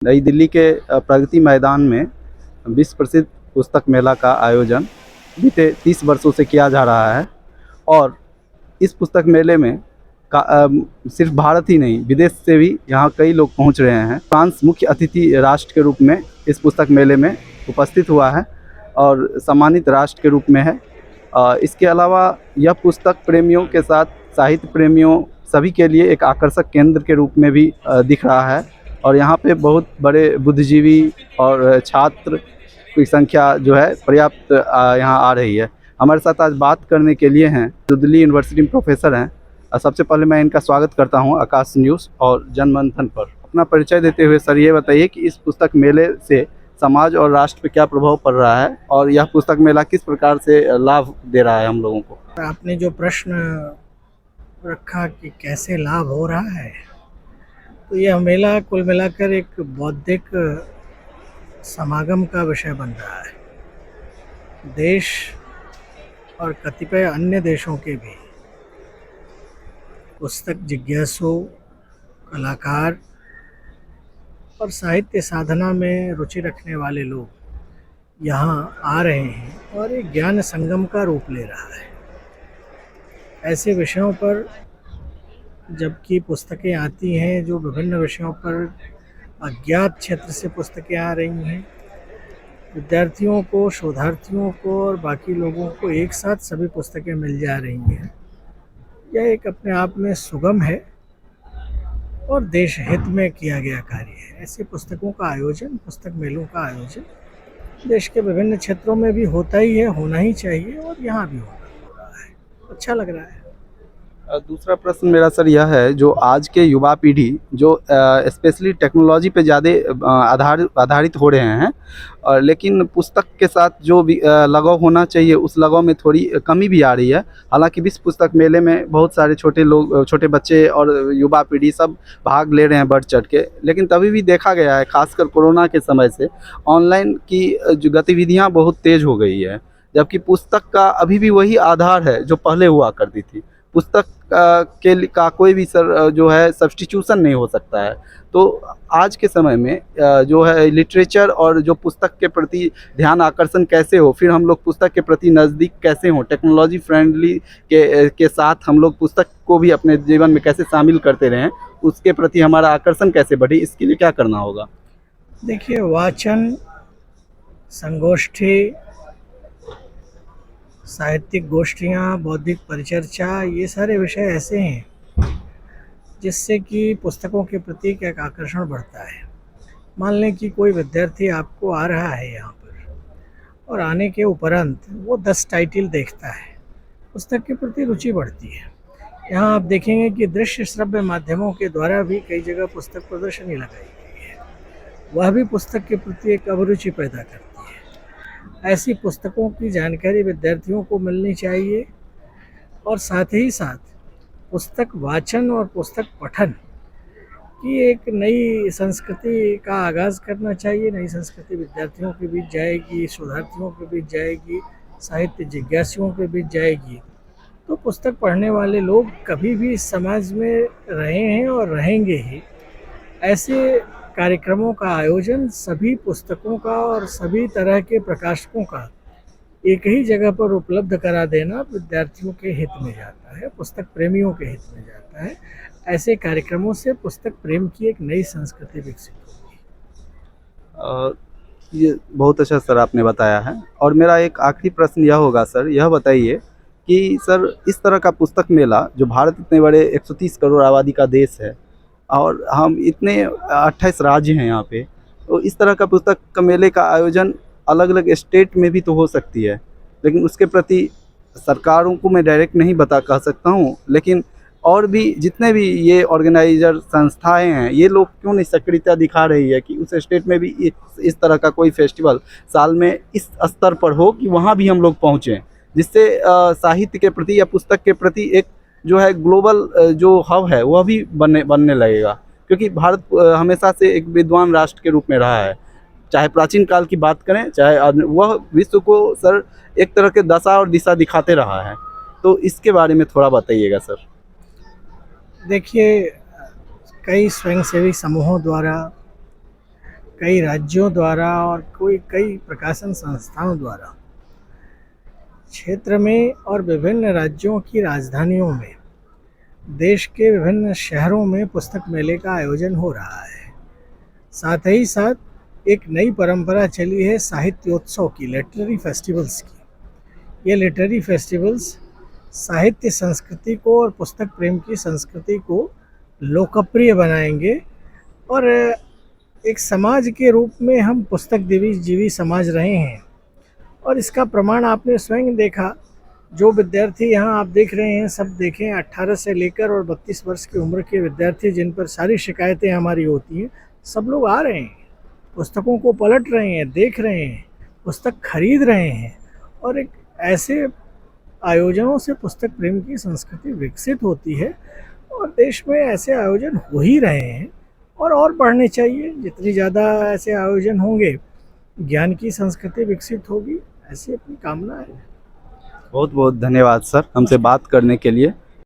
नई दिल्ली के प्रगति मैदान में विश्व प्रसिद्ध पुस्तक मेला का आयोजन बीते 30 वर्षों से किया जा रहा है। और इस पुस्तक मेले में सिर्फ भारत ही नहीं, विदेश से भी यहाँ कई लोग पहुँच रहे हैं। फ्रांस मुख्य अतिथि राष्ट्र के रूप में इस पुस्तक मेले में उपस्थित हुआ है और सम्मानित राष्ट्र के रूप में है। इसके अलावा यह पुस्तक प्रेमियों के साथ साहित्य प्रेमियों सभी के लिए एक आकर्षक केंद्र के रूप में भी दिख रहा है। और यहाँ पे बहुत बड़े बुद्धिजीवी और छात्र की संख्या जो है पर्याप्त यहाँ आ रही है। हमारे साथ आज बात करने के लिए हैं जो दिल्ली यूनिवर्सिटी में प्रोफेसर हैं। सबसे पहले मैं इनका स्वागत करता हूँ आकाश न्यूज़ और जनमंथन पर। अपना परिचय देते हुए सर ये बताइए कि इस पुस्तक मेले से समाज और राष्ट्र पे क्या प्रभाव पड़ रहा है और यह पुस्तक मेला किस प्रकार से लाभ दे रहा है हम लोगों को। आपने जो प्रश्न रखा कि कैसे लाभ हो रहा है, तो यह मेला कुल मिलाकर एक बौद्धिक समागम का विषय बन रहा है। देश और कतिपय अन्य देशों के भी पुस्तक जिज्ञासु, कलाकार और साहित्य साधना में रुचि रखने वाले लोग यहाँ आ रहे हैं और एक ज्ञान संगम का रूप ले रहा है। ऐसे विषयों पर जबकि पुस्तकें आती हैं, जो विभिन्न विषयों पर अज्ञात क्षेत्र से पुस्तकें आ रही हैं, विद्यार्थियों को, शोधार्थियों को और बाकी लोगों को एक साथ सभी पुस्तकें मिल जा रही हैं। यह एक अपने आप में सुगम है और देश हित में किया गया कार्य है। ऐसे पुस्तकों का आयोजन, पुस्तक मेलों का आयोजन देश के विभिन्न क्षेत्रों में भी होता ही है, होना ही चाहिए और यहाँ भी हो रहा है। अच्छा लग रहा है। दूसरा प्रश्न मेरा सर यह है, जो आज के युवा पीढ़ी जो स्पेशली टेक्नोलॉजी पे ज़्यादा आधारित हो रहे हैं, लेकिन पुस्तक के साथ जो भी लगाव होना चाहिए उस लगाव में थोड़ी कमी भी आ रही है। हालांकि विश्व पुस्तक मेले में बहुत सारे छोटे लोग, छोटे बच्चे और युवा पीढ़ी सब भाग ले रहे हैं बढ़ चढ़ के, लेकिन तभी भी देखा गया है खासकर कोरोना के समय से ऑनलाइन की जो गतिविधियाँ बहुत तेज़ हो गई है, जबकि पुस्तक का अभी भी वही आधार है जो पहले हुआ करती थी। पुस्तक का कोई भी जो है सब्स्टिट्यूशन नहीं हो सकता है। तो आज के समय में जो है लिटरेचर और जो पुस्तक के प्रति ध्यान आकर्षण कैसे हो, फिर हम लोग पुस्तक के प्रति नज़दीक कैसे हों, टेक्नोलॉजी फ्रेंडली के साथ हम लोग पुस्तक को भी अपने जीवन में कैसे शामिल करते रहें, उसके प्रति हमारा आकर्षण कैसे बढ़े, इसके लिए क्या करना होगा। देखिए, वाचन, संगोष्ठी, साहित्यिक गोष्ठियाँ, बौद्धिक परिचर्चा, ये सारे विषय ऐसे हैं जिससे कि पुस्तकों के प्रति एक आकर्षण बढ़ता है। मान लें कि कोई विद्यार्थी आपको आ रहा है यहाँ पर और आने के उपरांत वो 10 टाइटल देखता है, पुस्तक के प्रति रुचि बढ़ती है। यहाँ आप देखेंगे कि दृश्य श्रव्य माध्यमों के द्वारा भी कई जगह पुस्तक प्रदर्शनी लगाई गई है, वह भी पुस्तक के प्रति एक अभिरुचि पैदा करती है। ऐसी पुस्तकों की जानकारी विद्यार्थियों को मिलनी चाहिए और साथ ही साथ पुस्तक वाचन और पुस्तक पठन की एक नई संस्कृति का आगाज़ करना चाहिए। नई संस्कृति विद्यार्थियों के बीच जाएगी, शोधार्थियों के बीच जाएगी, साहित्य जिज्ञासुओं के बीच जाएगी, तो पुस्तक पढ़ने वाले लोग कभी भी समाज में रहे हैं और रहेंगे ही। ऐसे कार्यक्रमों का आयोजन सभी पुस्तकों का और सभी तरह के प्रकाशकों का एक ही जगह पर उपलब्ध करा देना विद्यार्थियों के हित में जाता है, पुस्तक प्रेमियों के हित में जाता है। ऐसे कार्यक्रमों से पुस्तक प्रेम की एक नई संस्कृति विकसित होगी। ये बहुत अच्छा सर आपने बताया है। और मेरा एक आखिरी प्रश्न यह होगा सर, यह बताइए कि सर इस तरह का पुस्तक मेला, जो भारत इतने बड़े 130 करोड़ आबादी का देश है और हम इतने 28 राज्य हैं यहाँ पे, तो इस तरह का पुस्तक का मेले का आयोजन अलग अलग स्टेट में भी तो हो सकती है, लेकिन उसके प्रति सरकारों को मैं डायरेक्ट नहीं कह सकता हूँ, लेकिन और भी जितने भी ये ऑर्गेनाइजर संस्थाएं हैं, ये लोग क्यों नहीं सक्रियता दिखा रही है कि उस स्टेट में भी इस तरह का कोई फेस्टिवल साल में इस स्तर पर हो कि वहाँ भी हम लोग पहुँचें, जिससे साहित्य के प्रति या पुस्तक के प्रति एक जो है ग्लोबल जो हब है वह भी बनने लगेगा। क्योंकि भारत हमेशा से एक विद्वान राष्ट्र के रूप में रहा है, चाहे प्राचीन काल की बात करें, चाहे वह विश्व को सर एक तरह के दशा और दिशा दिखाते रहा है। तो इसके बारे में थोड़ा बताइएगा सर। देखिए, कई स्वयंसेवी समूहों द्वारा कई राज्यों द्वारा और कई प्रकाशन संस्थाओं द्वारा क्षेत्र में और विभिन्न राज्यों की राजधानियों में, देश के विभिन्न शहरों में पुस्तक मेले का आयोजन हो रहा है। साथ ही साथ एक नई परंपरा चली है साहित्योत्सव की, लिटरेरी फेस्टिवल्स की। ये लिटरेरी फेस्टिवल्स साहित्य संस्कृति को और पुस्तक प्रेम की संस्कृति को लोकप्रिय बनाएंगे और एक समाज के रूप में हम पुस्तक जीवी समाज रहे हैं और इसका प्रमाण आपने स्वयं देखा। जो विद्यार्थी यहाँ आप देख रहे हैं, सब देखें 18 से लेकर और 32 वर्ष की उम्र के विद्यार्थी जिन पर सारी शिकायतें हमारी होती हैं, सब लोग आ रहे हैं, पुस्तकों को पलट रहे हैं, देख रहे हैं, पुस्तक खरीद रहे हैं और एक ऐसे आयोजनों से पुस्तक प्रेम की संस्कृति विकसित होती है और देश में ऐसे आयोजन हो ही रहे हैं और बढ़ने चाहिए। जितनी ज़्यादा ऐसे आयोजन होंगे, ज्ञान की संस्कृति विकसित होगी, ऐसी अपनी कामना है। बहुत बहुत धन्यवाद सर हमसे बात करने के लिए।